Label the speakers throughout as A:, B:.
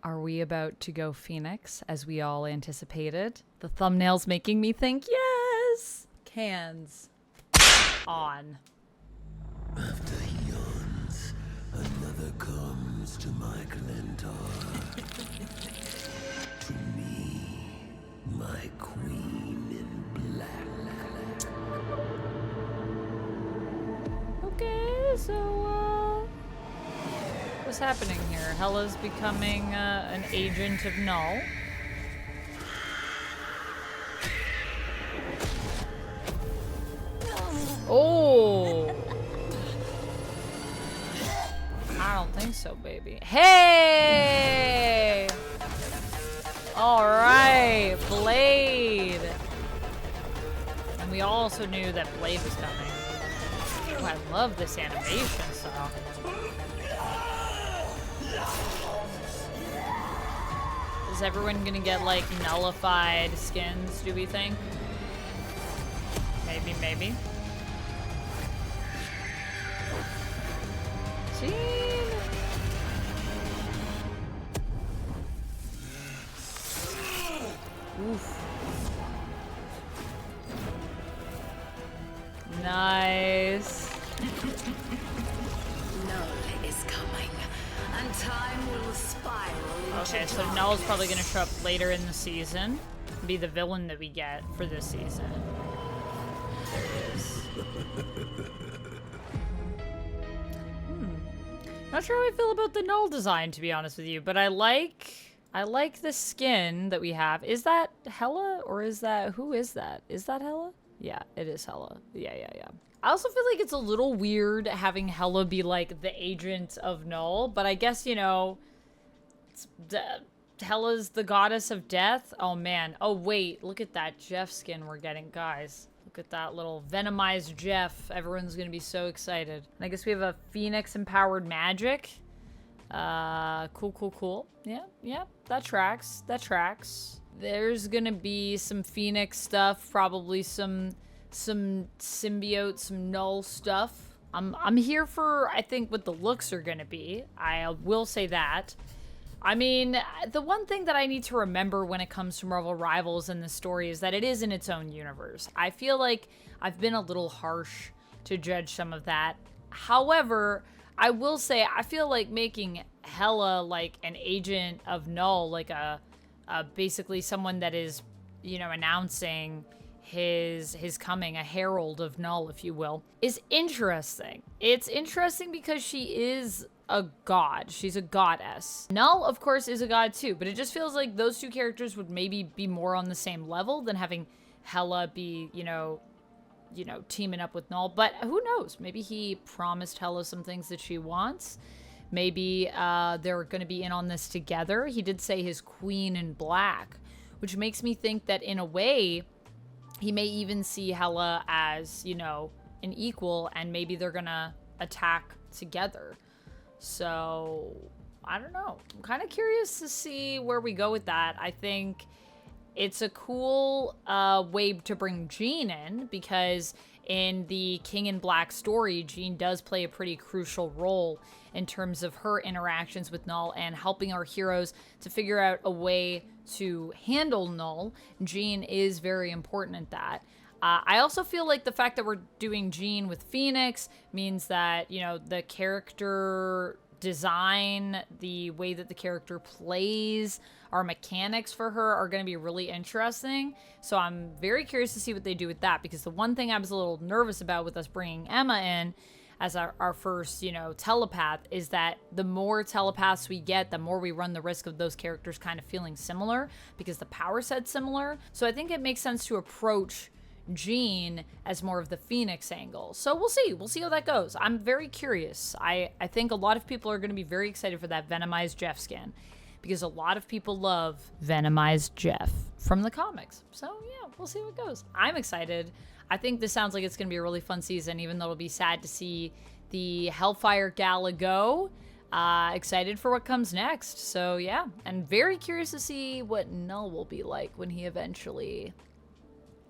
A: Are we about to go Phoenix as we all anticipated? The thumbnail's making me think yes! Cans on.
B: After he yawns, another comes to my Glentar. To me, my queen in black.
A: Okay, so, what's happening here? Hela's becoming an agent of Knull. Oh! I don't think so, baby. Hey! Alright, Blade! And we also knew that Blade was coming. Oh, I love this animation style. Is everyone gonna get, like, nullified skins, do we think? Maybe, maybe. Jean! Oof. Nice.
C: Knull is coming, and time will spiral into
A: Okay, so Knull's probably gonna show up later in the season. Be the villain that we get for this season. There it is. Not sure how I feel about the Knull design, to be honest with you, but I like the skin that we have. Is that Hela or is that, who is that? Is that Hela? Yeah, it is Hela. Yeah. I also feel like it's a little weird having Hela be like the agent of Knull, but I guess, you know, Hela's the goddess of death. Oh man. Oh wait, look at that Jeff skin we're getting, guys. Look at that little Venomized Jeff. Everyone's gonna be so excited. And I guess we have a Phoenix empowered magic. Cool. Yeah, that tracks. There's gonna be some Phoenix stuff, probably some symbiote, some Knull stuff. I'm here for, I think, what the looks are gonna be. I will say that. I mean, the one thing that I need to remember when it comes to Marvel Rivals in this story is that it is in its own universe. I feel like I've been a little harsh to judge some of that. However, I will say I feel like making Hela like an agent of Knull, like a basically someone that is, you know, announcing his coming, a herald of Knull, if you will, is interesting. It's interesting because she is a god. She's a goddess. Knull, of course, is a god too, but it just feels like those two characters would maybe be more on the same level than having Hela be, you know, teaming up with Knull. But who knows? Maybe he promised Hela some things that she wants. Maybe they're going to be in on this together. He did say his queen in black, which makes me think that in a way, he may even see Hela as, you know, an equal, and maybe they're going to attack together. So, I don't know. I'm kind of curious to see where we go with that. I think it's a cool way to bring Jean in, because in the King in Black story, Jean does play a pretty crucial role in terms of her interactions with Knull and helping our heroes to figure out a way to handle Knull. Jean is very important at that. I also feel like the fact that we're doing Jean with Phoenix means that, you know, the character design, the way that the character plays, our mechanics for her are going to be really interesting. So I'm very curious to see what they do with that, because the one thing I was a little nervous about with us bringing Emma in as our first, you know, telepath is that the more telepaths we get, the more we run the risk of those characters kind of feeling similar because the power set's similar. So I think it makes sense to approach Jean as more of the Phoenix angle. So we'll see how that goes. I'm very curious. I think a lot of people are going to be very excited for that Venomized Jeff skin, because a lot of people love Venomized Jeff from the comics. So yeah, we'll see how it goes. I'm excited. I think this sounds like it's going to be a really fun season, even though it'll be sad to see the Hellfire Gala go. Excited for what comes next. So yeah, and very curious to see what Knull will be like when he eventually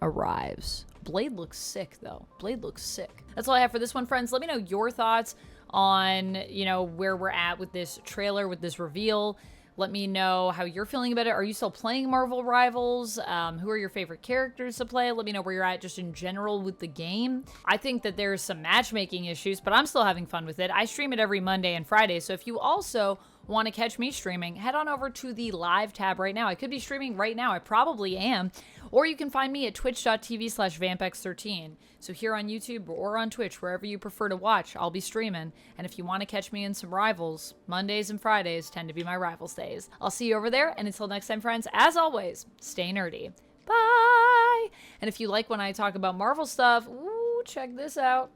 A: arrives. Blade looks sick, though. Blade looks sick. That's all I have for this one, friends. Let me know your thoughts on, you know, where we're at with this trailer, with this reveal. Let me know how you're feeling about it. Are you still playing Marvel Rivals? Who are your favorite characters to play? Let me know where you're at just in general with the game. I think that there's some matchmaking issues, but I'm still having fun with it. I stream it every Monday and Friday, so if you also want to catch me streaming, head on over to the live tab right now. I could be streaming right now. I probably am. Or you can find me at twitch.tv/vampex13. So here on YouTube or on Twitch, wherever you prefer to watch, I'll be streaming. And if you want to catch me in some Rivals, Mondays and Fridays tend to be my Rivals days. I'll see you over there. And until next time, friends, as always, stay nerdy. Bye! And if you like when I talk about Marvel stuff, ooh, check this out.